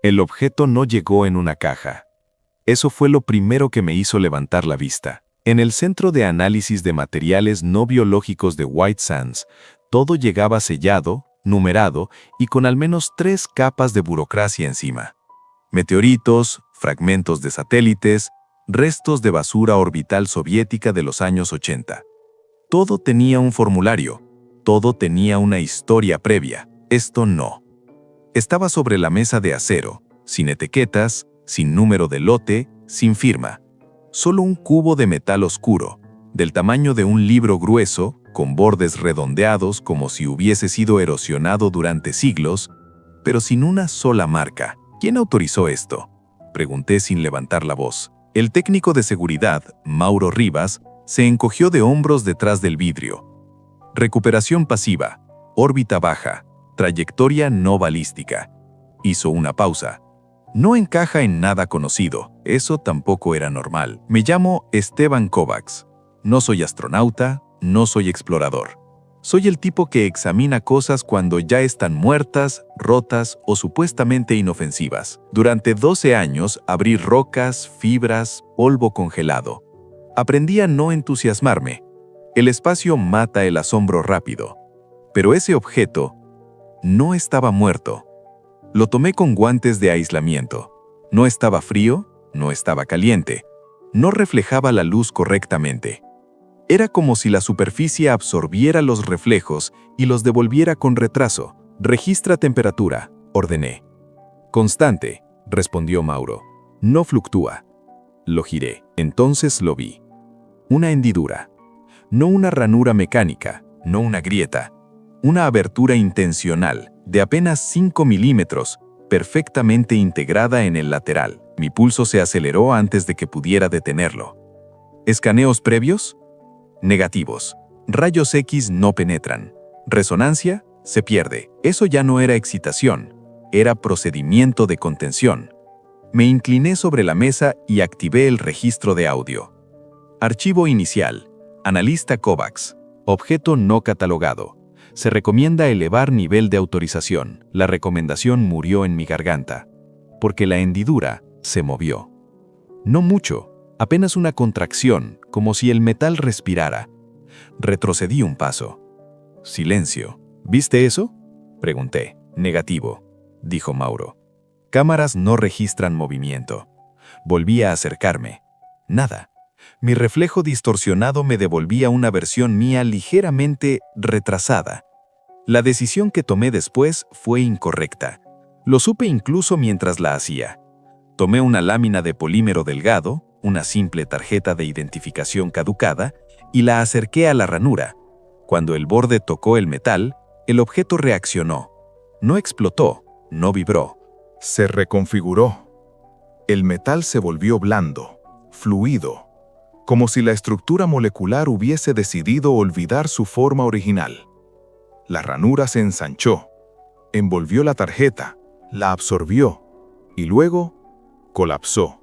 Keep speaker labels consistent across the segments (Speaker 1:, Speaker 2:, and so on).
Speaker 1: El objeto no llegó en una caja. Eso fue lo primero que me hizo levantar la vista. En el Centro de Análisis de Materiales No Biológicos de White Sands, todo llegaba sellado, numerado y con al menos 3 capas de burocracia encima. Meteoritos, fragmentos de satélites, restos de basura orbital soviética de los años 80. Todo tenía un formulario, todo tenía una historia previa. Esto no. Estaba sobre la mesa de acero, sin etiquetas, sin número de lote, sin firma. Solo un cubo de metal oscuro, del tamaño de un libro grueso, con bordes redondeados como si hubiese sido erosionado durante siglos, pero sin una sola marca. ¿Quién autorizó esto?, pregunté sin levantar la voz. El técnico de seguridad, Mauro Rivas, se encogió de hombros detrás del vidrio. Recuperación pasiva, órbita baja, trayectoria no balística. Hizo una pausa. No encaja en nada conocido, eso tampoco era normal. Me llamo Esteban Kovacs. No soy astronauta, no soy explorador. Soy el tipo que examina cosas cuando ya están muertas, rotas o supuestamente inofensivas. Durante 12 años abrí rocas, fibras, polvo congelado. Aprendí a no entusiasmarme. El espacio mata el asombro rápido. Pero ese objeto no estaba muerto. Lo tomé con guantes de aislamiento. No estaba frío, no estaba caliente. No reflejaba la luz correctamente. Era como si la superficie absorbiera los reflejos y los devolviera con retraso. Registra temperatura, ordené. Constante, respondió Mauro. No fluctúa. Lo giré. Entonces lo vi. Una hendidura. No una ranura mecánica, no una grieta. Una abertura intencional, de apenas 5 milímetros, perfectamente integrada en el lateral. Mi pulso se aceleró antes de que pudiera detenerlo. ¿Escaneos previos? Negativos. Rayos X no penetran. Resonancia se pierde. Eso ya no era excitación, era procedimiento de contención. Me incliné sobre la mesa y activé el registro de audio. Archivo inicial. Analista Kovacs. Objeto no catalogado. Se recomienda elevar nivel de autorización. La recomendación murió en mi garganta, porque la hendidura se movió. No mucho, apenas una contracción, como si el metal respirara. Retrocedí un paso. Silencio. ¿Viste eso?, pregunté. Negativo, dijo Mauro. Cámaras no registran movimiento. Volví a acercarme. Nada. Mi reflejo distorsionado me devolvía una versión mía ligeramente retrasada. La decisión que tomé después fue incorrecta. Lo supe incluso mientras la hacía. Tomé una lámina de polímero delgado, una simple tarjeta de identificación caducada, y la acerqué a la ranura. Cuando el borde tocó el metal, el objeto reaccionó. No explotó, no vibró.
Speaker 2: Se reconfiguró. El metal se volvió blando, fluido, como si la estructura molecular hubiese decidido olvidar su forma original. La ranura se ensanchó, envolvió la tarjeta, la absorbió y luego colapsó.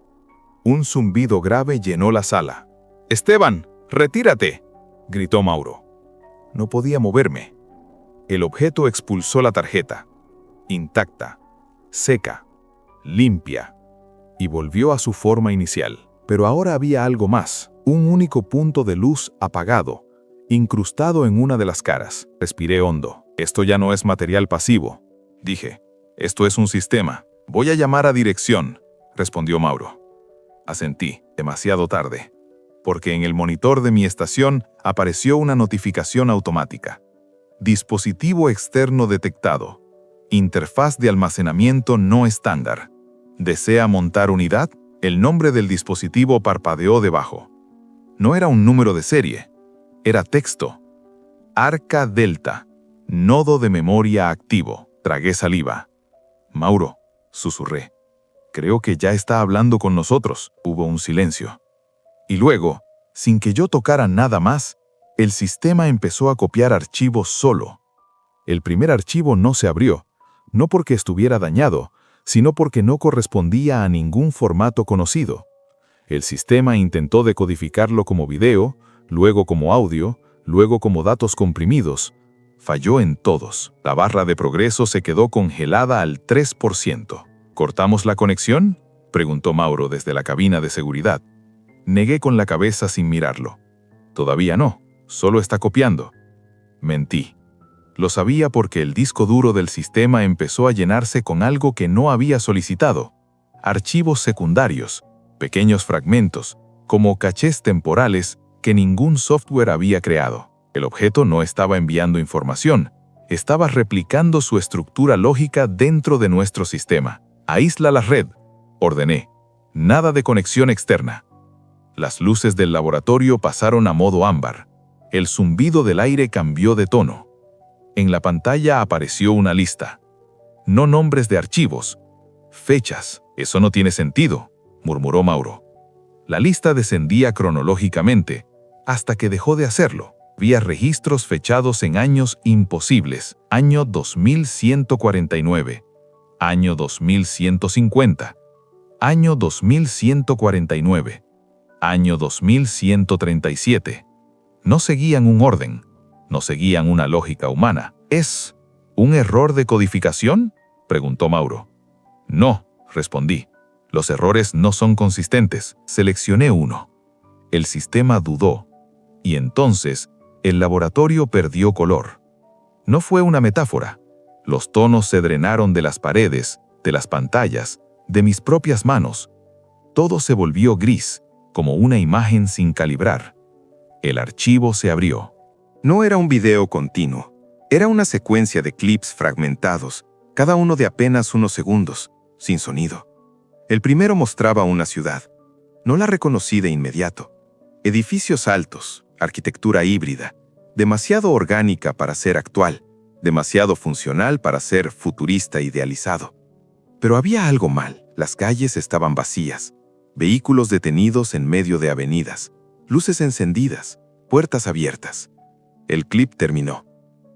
Speaker 2: Un zumbido grave llenó la sala. «¡Esteban, retírate!», gritó Mauro. No podía moverme. El objeto expulsó la tarjeta, intacta, seca, limpia, y volvió a su forma inicial. Pero ahora había algo más, un único punto de luz apagado, incrustado en una de las caras. Respiré hondo. «Esto ya no es material pasivo», dije. «Esto es un sistema. Voy a llamar a dirección», respondió Mauro. Asentí, demasiado tarde, porque en el monitor de mi estación apareció una notificación automática. Dispositivo externo detectado. Interfaz de almacenamiento no estándar. ¿Desea montar unidad? El nombre del dispositivo parpadeó debajo. No era un número de serie, era texto. Arca Delta, nodo de memoria activo. Tragué saliva. «Mauro», susurré. «Creo que ya está hablando con nosotros». Hubo un silencio. Y luego, sin que yo tocara nada más, el sistema empezó a copiar archivos solo. El primer archivo no se abrió, no porque estuviera dañado, sino porque no correspondía a ningún formato conocido. El sistema intentó decodificarlo como video, luego como audio, luego como datos comprimidos. Falló en todos. La barra de progreso se quedó congelada al 3%. ¿Cortamos la conexión?, preguntó Mauro desde la cabina de seguridad. Negué con la cabeza sin mirarlo. Todavía no, solo está copiando. Mentí. Lo sabía porque el disco duro del sistema empezó a llenarse con algo que no había solicitado. Archivos secundarios, pequeños fragmentos, como cachés temporales que ningún software había creado. El objeto no estaba enviando información, estaba replicando su estructura lógica dentro de nuestro sistema. Aísla la red, ordené. Nada de conexión externa. Las luces del laboratorio pasaron a modo ámbar. El zumbido del aire cambió de tono. En la pantalla apareció una lista. No nombres de archivos. Fechas. Eso no tiene sentido, murmuró Mauro. La lista descendía cronológicamente, hasta que dejó de hacerlo. Había registros fechados en años imposibles. Año 2149. Año 2150. Año 2149. Año 2137. No seguían un orden. No seguían una lógica humana. ¿Es un error de codificación?, preguntó Mauro. No, respondí. Los errores no son consistentes. Seleccioné uno. El sistema dudó. Y entonces, el laboratorio perdió color. No fue una metáfora. Los tonos se drenaron de las paredes, de las pantallas, de mis propias manos. Todo se volvió gris, como una imagen sin calibrar. El archivo se abrió.
Speaker 1: No era un video continuo. Era una secuencia de clips fragmentados, cada uno de apenas unos segundos, sin sonido. El primero mostraba una ciudad. No la reconocí de inmediato. Edificios altos, arquitectura híbrida, demasiado orgánica para ser actual, demasiado funcional para ser futurista idealizado. Pero había algo mal. Las calles estaban vacías, vehículos detenidos en medio de avenidas, luces encendidas, puertas abiertas. El clip terminó.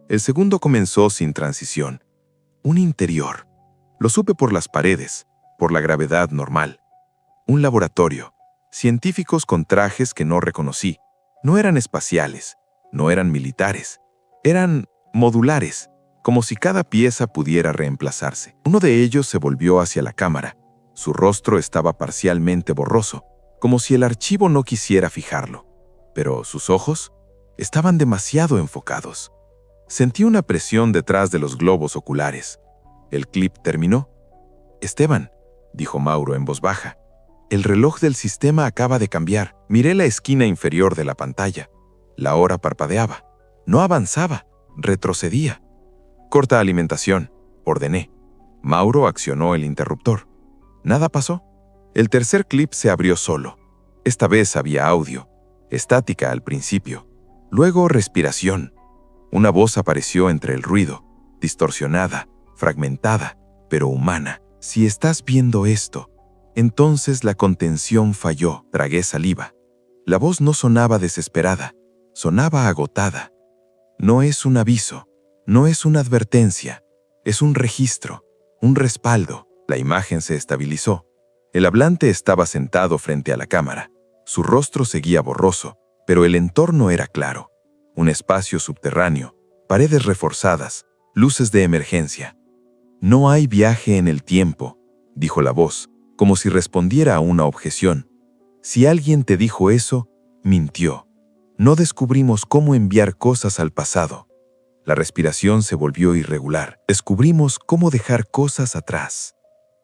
Speaker 1: El segundo comenzó sin transición. Un interior. Lo supe por las paredes, por la gravedad normal. Un laboratorio. Científicos con trajes que no reconocí. No eran espaciales, no eran militares. Eran modulares, como si cada pieza pudiera reemplazarse. Uno de ellos se volvió hacia la cámara. Su rostro estaba parcialmente borroso, como si el archivo no quisiera fijarlo. Pero sus ojos estaban demasiado enfocados. Sentí una presión detrás de los globos oculares. El clip terminó. «Esteban», dijo Mauro en voz baja, «el reloj del sistema acaba de cambiar». Miré la esquina inferior de la pantalla. La hora parpadeaba. No avanzaba, retrocedía. «Corta alimentación», ordené. Mauro accionó el interruptor. Nada pasó. El tercer clip se abrió solo. Esta vez había audio, estática al principio. Luego respiración. Una voz apareció entre el ruido, distorsionada, fragmentada, pero humana. «Si estás viendo esto, entonces la contención falló». Tragué saliva. La voz no sonaba desesperada, sonaba agotada. No es un aviso, no es una advertencia, es un registro, un respaldo. La imagen se estabilizó. El hablante estaba sentado frente a la cámara. Su rostro seguía borroso, pero el entorno era claro. Un espacio subterráneo, paredes reforzadas, luces de emergencia. «No hay viaje en el tiempo», dijo la voz, como si respondiera a una objeción. «Si alguien te dijo eso, mintió. No descubrimos cómo enviar cosas al pasado». La respiración se volvió irregular. Descubrimos cómo dejar cosas atrás.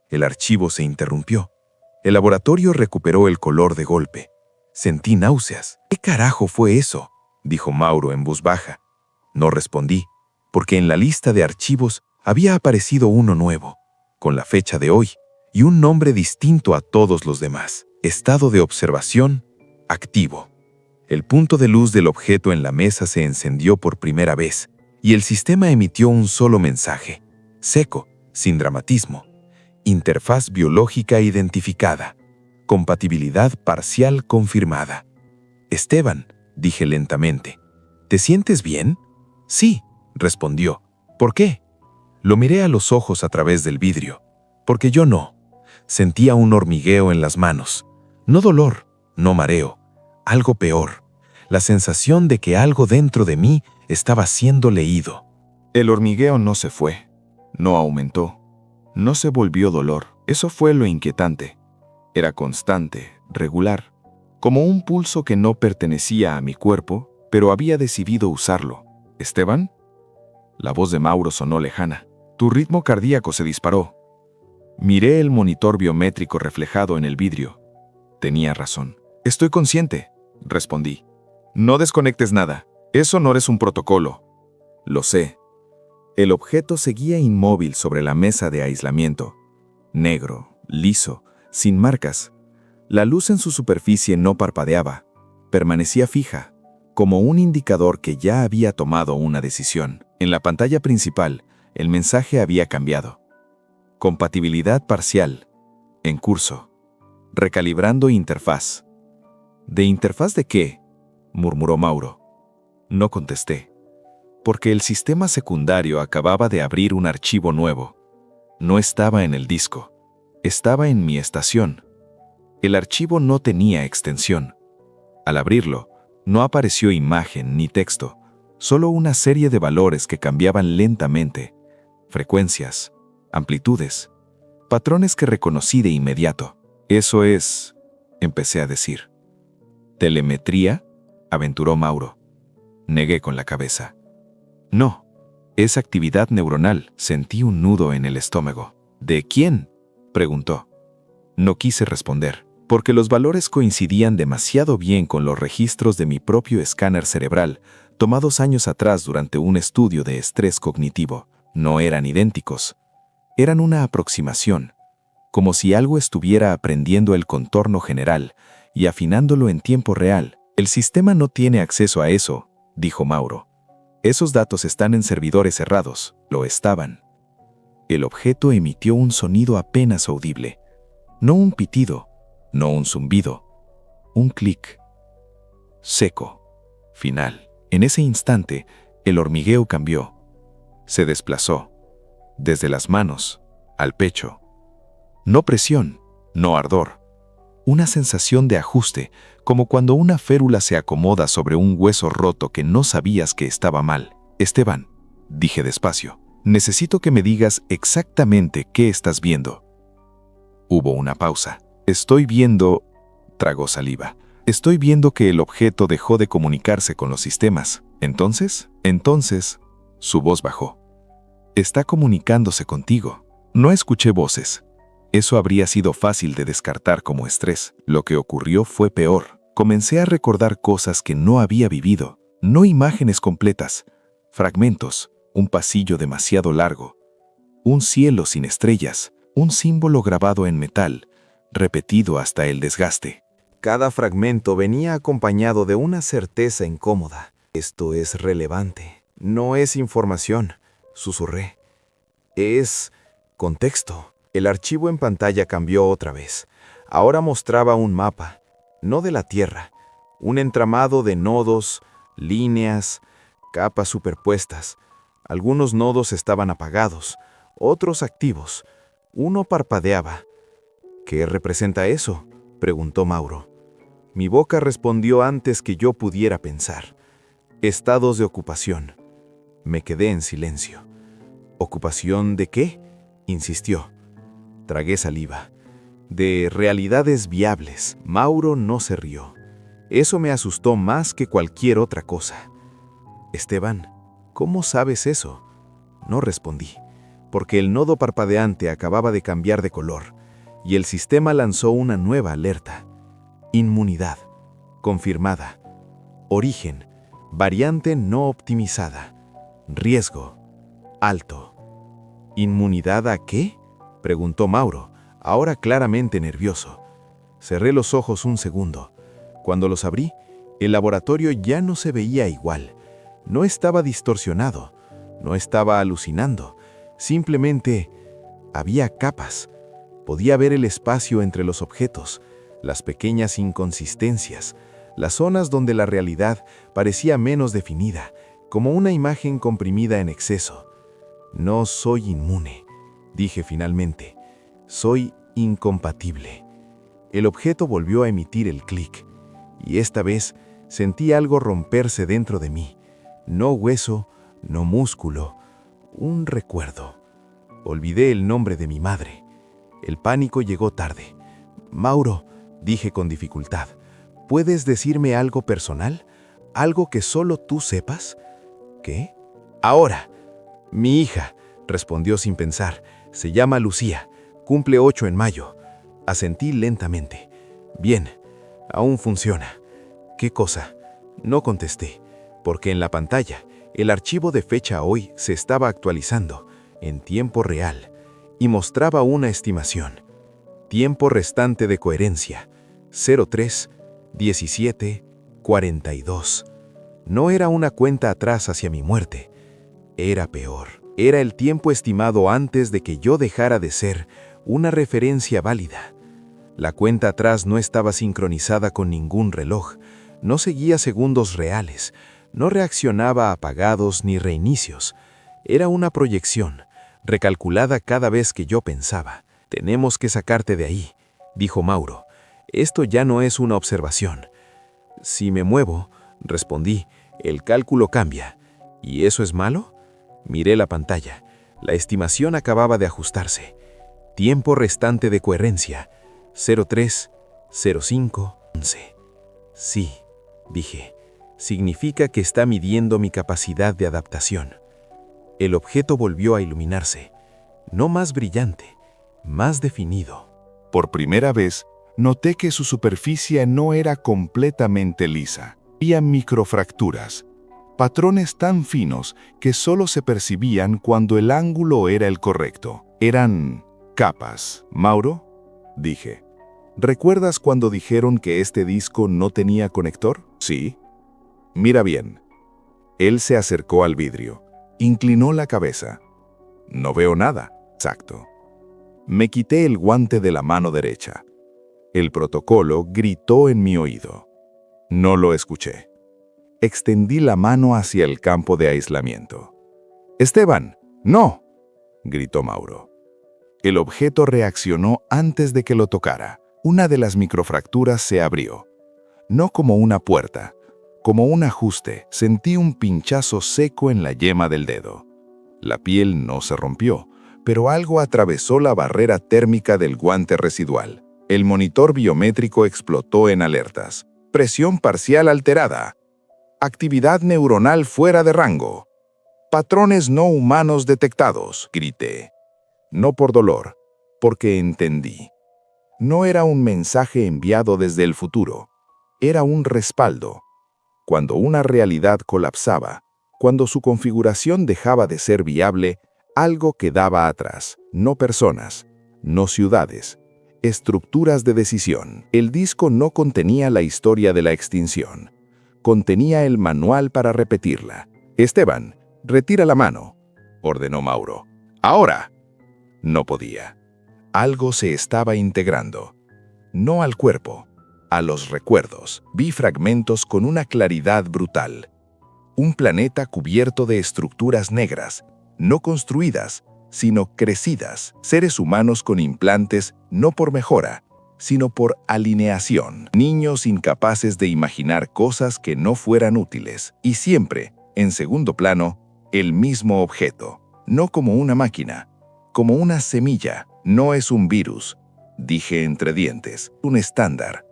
Speaker 1: El archivo se interrumpió. El laboratorio recuperó el color de golpe. Sentí náuseas. «¿Qué carajo fue eso?», dijo Mauro en voz baja. No respondí, porque en la lista de archivos había aparecido uno nuevo, con la fecha de hoy y un nombre distinto a todos los demás. Estado de observación activo. El punto de luz del objeto en la mesa se encendió por primera vez y el sistema emitió un solo mensaje, seco, sin dramatismo. Interfaz biológica identificada. Compatibilidad parcial confirmada. «Esteban», dije lentamente, «¿te sientes bien?» «Sí», respondió. «¿Por qué?» Lo miré a los ojos a través del vidrio. Porque yo no. Sentía un hormigueo en las manos. No dolor, no mareo. Algo peor. La sensación de que algo dentro de mí estaba siendo leído.
Speaker 3: El hormigueo no se fue. No aumentó. No se volvió dolor.
Speaker 1: Eso fue lo inquietante. Era constante, regular, como un pulso que no pertenecía a mi cuerpo, pero había decidido usarlo. ¿Esteban? La voz de Mauro sonó lejana. Tu ritmo cardíaco se disparó. Miré el monitor biométrico reflejado en el vidrio. Tenía razón. Estoy consciente, respondí. No desconectes nada. Eso no es un protocolo. Lo sé. El objeto seguía inmóvil sobre la mesa de aislamiento. Negro, liso, sin marcas. La luz en su superficie no parpadeaba. Permanecía fija, como un indicador que ya había tomado una decisión. En la pantalla principal, el mensaje había cambiado. Compatibilidad parcial. En curso. Recalibrando interfaz. ¿De interfaz de qué?, murmuró Mauro. No contesté, porque el sistema secundario acababa de abrir un archivo nuevo. No estaba en el disco, estaba en mi estación. El archivo no tenía extensión. Al abrirlo, no apareció imagen ni texto, solo una serie de valores que cambiaban lentamente, frecuencias, amplitudes, patrones que reconocí de inmediato. Eso es, empecé a decir. ¿Telemetría?, aventuró Mauro. Negué con la cabeza. No, es actividad neuronal. Sentí un nudo en el estómago. ¿De quién?, preguntó. No quise responder, porque los valores coincidían demasiado bien con los registros de mi propio escáner cerebral, tomados años atrás durante un estudio de estrés cognitivo. No eran idénticos. Eran una aproximación, como si algo estuviera aprendiendo el contorno general y afinándolo en tiempo real. El sistema no tiene acceso a eso, dijo Mauro. Esos datos están en servidores cerrados. Lo estaban. El objeto emitió un sonido apenas audible. No un pitido, no un zumbido. Un clic. Seco. Final. En ese instante, el hormigueo cambió. Se desplazó. Desde las manos al pecho. No presión, no ardor. Una sensación de ajuste, como cuando una férula se acomoda sobre un hueso roto que no sabías que estaba mal. Esteban, dije despacio, necesito que me digas exactamente qué estás viendo. Hubo una pausa. Estoy viendo... Tragó saliva. Estoy viendo que el objeto dejó de comunicarse con los sistemas. Entonces, su voz bajó. Está comunicándose contigo. No escuché voces. Eso habría sido fácil de descartar como estrés. Lo que ocurrió fue peor. Comencé a recordar cosas que no había vivido. No imágenes completas. Fragmentos. Un pasillo demasiado largo. Un cielo sin estrellas. Un símbolo grabado en metal, repetido hasta el desgaste. Cada fragmento venía acompañado de una certeza incómoda. Esto es relevante. No es información, susurré. Es contexto. El archivo en pantalla cambió otra vez. Ahora mostraba un mapa, no de la Tierra, un entramado de nodos, líneas, capas superpuestas. Algunos nodos estaban apagados, otros activos. Uno parpadeaba. ¿Qué representa eso?, preguntó Mauro. Mi boca respondió antes que yo pudiera pensar. Estados de ocupación. Me quedé en silencio. ¿Ocupación de qué?, insistió. Tragué saliva. De realidades viables. Mauro no se rió. Eso me asustó más que cualquier otra cosa. Esteban, ¿cómo sabes eso?, no respondí, porque el nodo parpadeante acababa de cambiar de color, y el sistema lanzó una nueva alerta. Inmunidad. Confirmada. Origen. Variante no optimizada. Riesgo. Alto. ¿Inmunidad a qué?, preguntó Mauro, ahora claramente nervioso. Cerré los ojos un segundo. Cuando los abrí, el laboratorio ya no se veía igual. No estaba distorsionado, no estaba alucinando. Simplemente había capas. Podía ver el espacio entre los objetos, las pequeñas inconsistencias, las zonas donde la realidad parecía menos definida, como una imagen comprimida en exceso. No soy inmune, dije finalmente. Soy incompatible. El objeto volvió a emitir el clic, y esta vez sentí algo romperse dentro de mí. No hueso, no músculo, un recuerdo. Olvidé el nombre de mi madre.
Speaker 3: El pánico llegó tarde. «Mauro», dije con dificultad, «¿puedes decirme algo personal? ¿Algo que solo tú sepas?» «¿Qué?» «Ahora. Mi hija», respondió sin pensar, «se llama Lucía. Cumple 8 en mayo». Asentí lentamente. «Bien, aún funciona». «¿Qué cosa?» No contesté, porque en la pantalla el archivo de fecha hoy se estaba actualizando en tiempo real y mostraba una estimación. Tiempo restante de coherencia, 03, 17, 42. No era una cuenta atrás hacia mi muerte. Era peor. Era el tiempo estimado antes de que yo dejara de ser una referencia válida. La cuenta atrás no estaba sincronizada con ningún reloj, no seguía segundos reales, no reaccionaba a apagados ni reinicios. Era una proyección, recalculada cada vez que yo pensaba. «Tenemos que sacarte de ahí», dijo Mauro. «Esto ya no es una observación». «Si me muevo», respondí, «el cálculo cambia». «¿Y eso es malo?» Miré la pantalla. La estimación acababa de ajustarse. Tiempo restante de coherencia, 03, 05, 11. «Sí», dije, «significa que está midiendo mi capacidad de adaptación». El objeto volvió a iluminarse, no más brillante, más definido.
Speaker 1: Por primera vez, noté que su superficie no era completamente lisa. Había microfracturas, patrones tan finos que solo se percibían cuando el ángulo era el correcto. Eran capas. «Mauro», dije, «¿recuerdas cuando dijeron que este disco no tenía conector?» «Sí». «Mira bien». Él se acercó al vidrio, inclinó la cabeza. «No veo nada». «Exacto». Me quité el guante de la mano derecha. El protocolo gritó en mi oído. No lo escuché. Extendí la mano hacia el campo de aislamiento. «Esteban, no», gritó Mauro. El objeto reaccionó antes de que lo tocara. Una de las microfracturas se abrió. No como una puerta, como un ajuste. Sentí un pinchazo seco en la yema del dedo. La piel no se rompió, pero algo atravesó la barrera térmica del guante residual. El monitor biométrico explotó en alertas. «Presión parcial alterada. Actividad neuronal fuera de rango. Patrones no humanos detectados», grité. No por dolor, porque entendí. No era un mensaje enviado desde el futuro. Era un respaldo. Cuando una realidad colapsaba, cuando su configuración dejaba de ser viable, algo quedaba atrás. No personas, no ciudades, estructuras de decisión. El disco no contenía la historia de la extinción. Contenía el manual para repetirla. «Esteban, retira la mano», ordenó Mauro. «Ahora». No podía. Algo se estaba integrando. No al cuerpo, a los recuerdos. Vi fragmentos con una claridad brutal. Un planeta cubierto de estructuras negras, no construidas, sino crecidas. Seres humanos con implantes no por mejora, sino por alineación. Niños incapaces de imaginar cosas que no fueran útiles. Y siempre, en segundo plano, el mismo objeto. No como una máquina, como una semilla. «No es un virus», dije entre dientes, «un estándar».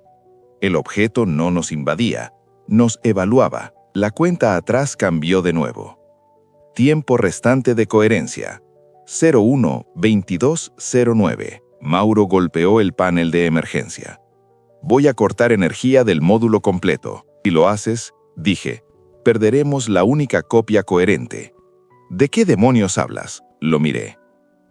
Speaker 1: El objeto no nos invadía, nos evaluaba. La cuenta atrás cambió de nuevo. Tiempo restante de coherencia, 01-2209. Mauro golpeó el panel de emergencia. «Voy a cortar energía del módulo completo. Si lo haces», dije, «perderemos la única copia coherente». «¿De qué demonios hablas?», lo miré.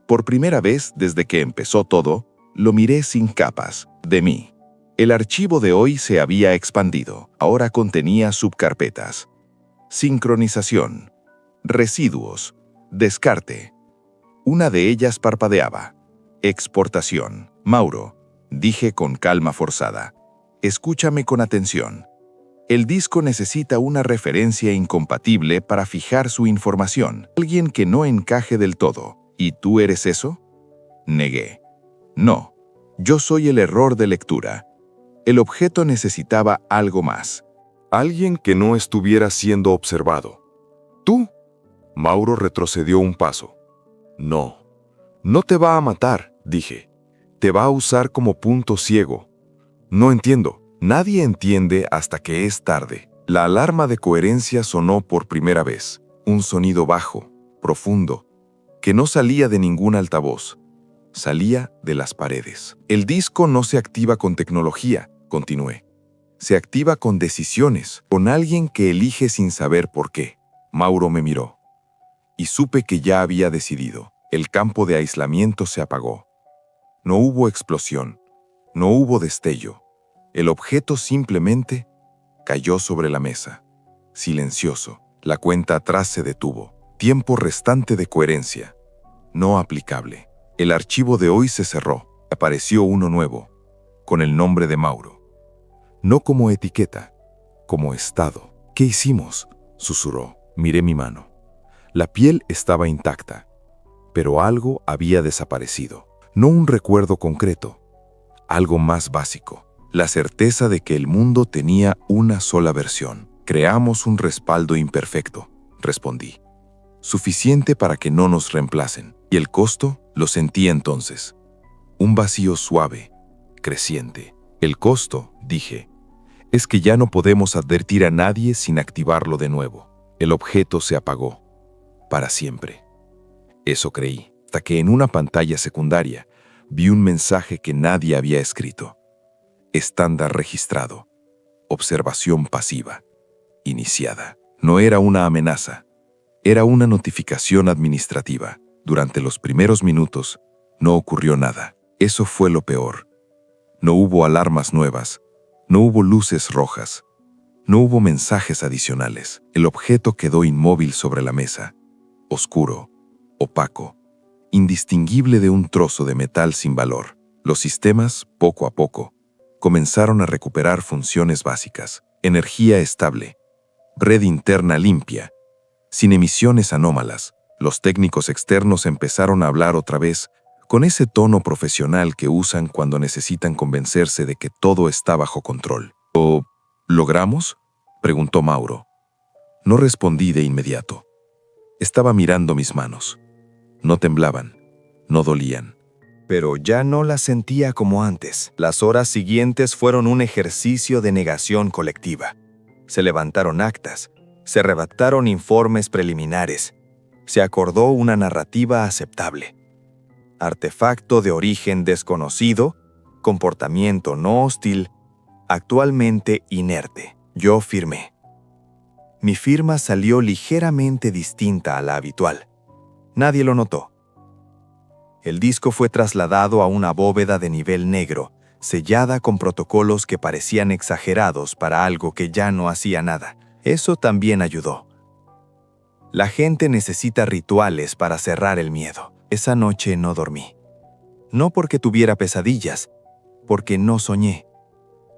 Speaker 1: Por primera vez desde que empezó todo, lo miré sin capas, de mí. El archivo de hoy se había expandido. Ahora contenía subcarpetas. Sincronización, residuos, descarte. Una de ellas parpadeaba. Exportación. «Mauro», dije con calma forzada, «escúchame con atención. El disco necesita una referencia incompatible para fijar su información. Alguien que no encaje del todo. ¿Y tú eres eso?». Negué. «No, yo soy el error de lectura». El objeto necesitaba algo más.
Speaker 2: Alguien que no estuviera siendo observado. ¿Tú? Mauro retrocedió un paso. «No, no te va a matar», dije. te va a usar como punto ciego. No entiendo. Nadie entiende hasta que es tarde. La alarma de coherencia sonó por primera vez. Un sonido bajo, profundo, que no salía de ningún altavoz. Salía de las paredes. El disco no se activa con tecnología, continué. Se activa con decisiones, con alguien que elige sin saber por qué. Mauro me miró. Y supe que ya había decidido. El campo de aislamiento se apagó. No hubo explosión. No hubo destello. El objeto simplemente cayó sobre la mesa. Silencioso. La cuenta atrás se detuvo. Tiempo restante de coherencia. No aplicable. El archivo de hoy se cerró. Apareció uno nuevo, con el nombre de Mauro. No como etiqueta, como estado. ¿Qué hicimos?, susurró. Miré mi mano. La piel estaba intacta, pero algo había desaparecido. No un recuerdo concreto, algo más básico. La certeza de que el mundo tenía una sola versión. Creamos un respaldo imperfecto, respondí. Suficiente para que no nos reemplacen. Y el costo lo sentí entonces. Un vacío suave, creciente. El costo, dije, es que ya no podemos advertir a nadie sin activarlo de nuevo. El objeto se apagó. Para siempre. Eso creí, hasta que en una pantalla secundaria vi un mensaje que nadie había escrito. Estándar registrado. Observación pasiva. Iniciada. No era una amenaza. Era una notificación administrativa. Durante los primeros minutos no ocurrió nada. Eso fue lo peor. No hubo alarmas nuevas. No hubo luces rojas. No hubo mensajes adicionales. El objeto quedó inmóvil sobre la mesa. Oscuro, opaco, indistinguible de un trozo de metal sin valor. Los sistemas, poco a poco, comenzaron a recuperar funciones básicas. Energía estable, red interna limpia, sin emisiones anómalas. Los técnicos externos empezaron a hablar otra vez con ese tono profesional que usan cuando necesitan convencerse de que todo está bajo control. ¿Lo logramos?, preguntó Mauro. No respondí de inmediato. Estaba mirando mis manos. No temblaban, no dolían.
Speaker 1: Pero ya no las sentía como antes. Las horas siguientes fueron un ejercicio de negación colectiva. Se levantaron actas, se redactaron informes preliminares, se acordó una narrativa aceptable. Artefacto de origen desconocido, comportamiento no hostil, actualmente inerte. Yo firmé. Mi firma salió ligeramente distinta a la habitual. Nadie lo notó. El disco fue trasladado a una bóveda de nivel negro, sellada con protocolos que parecían exagerados para algo que ya no hacía nada. Eso también ayudó. La gente necesita rituales para cerrar el miedo. Esa noche no dormí. No porque tuviera pesadillas, porque no soñé.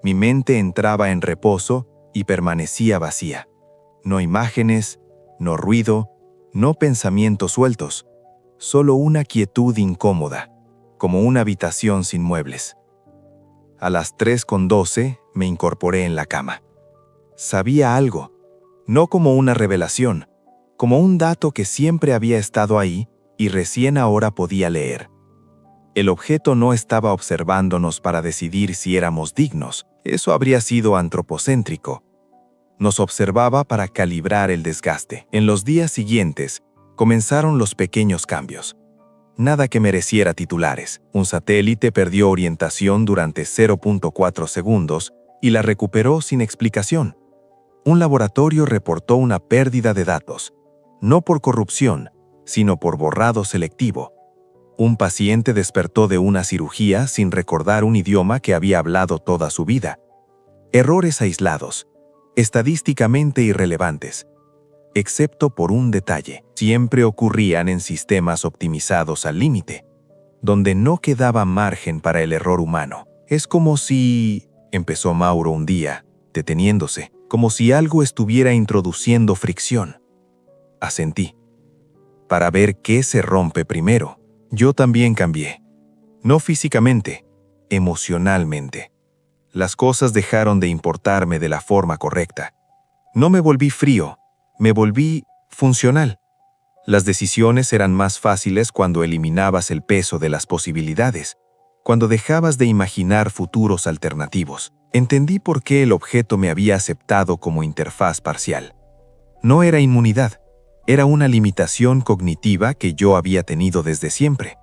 Speaker 1: Mi mente entraba en reposo y permanecía vacía. No imágenes, no ruido, no pensamientos sueltos. Solo una quietud incómoda, como una habitación sin muebles. A las 3:12 me incorporé en la cama. Sabía algo, no como una revelación, como un dato que siempre había estado ahí y recién ahora podía leer. El objeto no estaba observándonos para decidir si éramos dignos. Eso habría sido antropocéntrico. Nos observaba para calibrar el desgaste. En los días siguientes, comenzaron los pequeños cambios. Nada que mereciera titulares. Un satélite perdió orientación durante 0.4 segundos y la recuperó sin explicación. Un laboratorio reportó una pérdida de datos, no por corrupción, sino por borrado selectivo. Un paciente despertó de una cirugía sin recordar un idioma que había hablado toda su vida. Errores aislados, estadísticamente irrelevantes, excepto por un detalle. Siempre ocurrían en sistemas optimizados al límite, donde no quedaba margen para el error humano. Es como si, empezó Mauro un día, deteniéndose, como si algo estuviera introduciendo fricción. Asentí. Para ver qué se rompe primero. Yo también cambié. No físicamente, emocionalmente. Las cosas dejaron de importarme de la forma correcta. No me volví frío, me volví funcional. Las decisiones eran más fáciles cuando eliminabas el peso de las posibilidades. Cuando dejabas de imaginar futuros alternativos, entendí por qué el objeto me había aceptado como interfaz parcial. No era inmunidad, era una limitación cognitiva que yo había tenido desde siempre.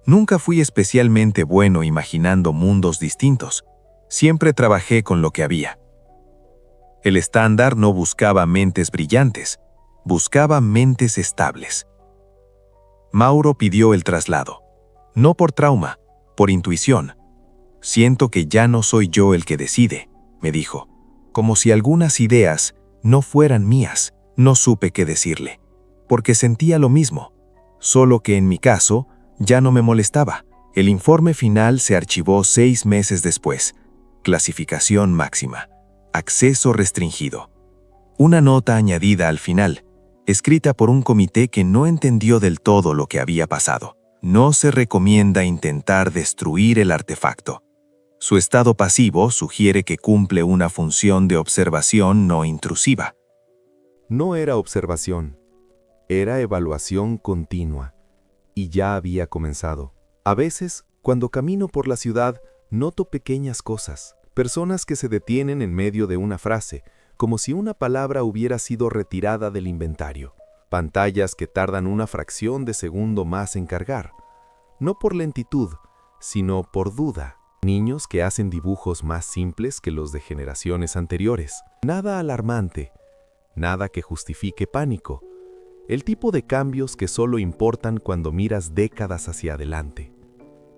Speaker 1: Nunca fui especialmente bueno imaginando mundos distintos. Siempre trabajé con lo que había. El estándar no buscaba mentes brillantes, buscaba mentes estables. Mauro pidió el traslado. No por trauma, por intuición. Siento que ya no soy yo el que decide, me dijo. Como si algunas ideas no fueran mías. No supe qué decirle, porque sentía lo mismo, solo que en mi caso ya no me molestaba. El informe final se archivó 6 meses después. Clasificación máxima. Acceso restringido. Una nota añadida al final, escrita por un comité que no entendió del todo lo que había pasado. No se recomienda intentar destruir el artefacto. Su estado pasivo sugiere que cumple una función de observación no intrusiva.
Speaker 3: No era observación, era evaluación continua, y ya había comenzado. A veces, cuando camino por la ciudad, noto pequeñas cosas, personas que se detienen en medio de una frase, como si una palabra hubiera sido retirada del inventario. Pantallas que tardan una fracción de segundo más en cargar, no por lentitud, sino por duda. Niños que hacen dibujos más simples que los de generaciones anteriores. Nada alarmante. Nada que justifique pánico. El tipo de cambios que solo importan cuando miras décadas hacia adelante.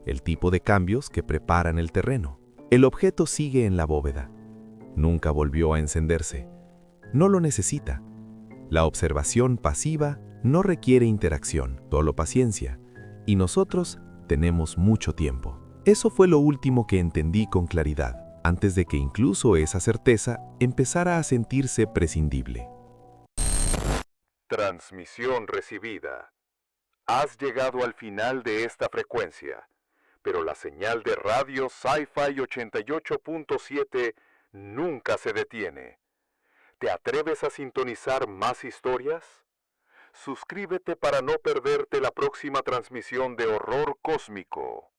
Speaker 3: El tipo de cambios que preparan el terreno. El objeto sigue en la bóveda. Nunca volvió a encenderse. No lo necesita. La observación pasiva no requiere interacción, solo paciencia. Y nosotros tenemos mucho tiempo. Eso fue lo último que entendí con claridad, antes de que incluso esa certeza empezara a sentirse prescindible.
Speaker 4: Transmisión recibida. Has llegado al final de esta frecuencia, pero la señal de radio Sci-Fi 88.7 nunca se detiene. ¿Te atreves a sintonizar más historias? Suscríbete para no perderte la próxima transmisión de horror cósmico.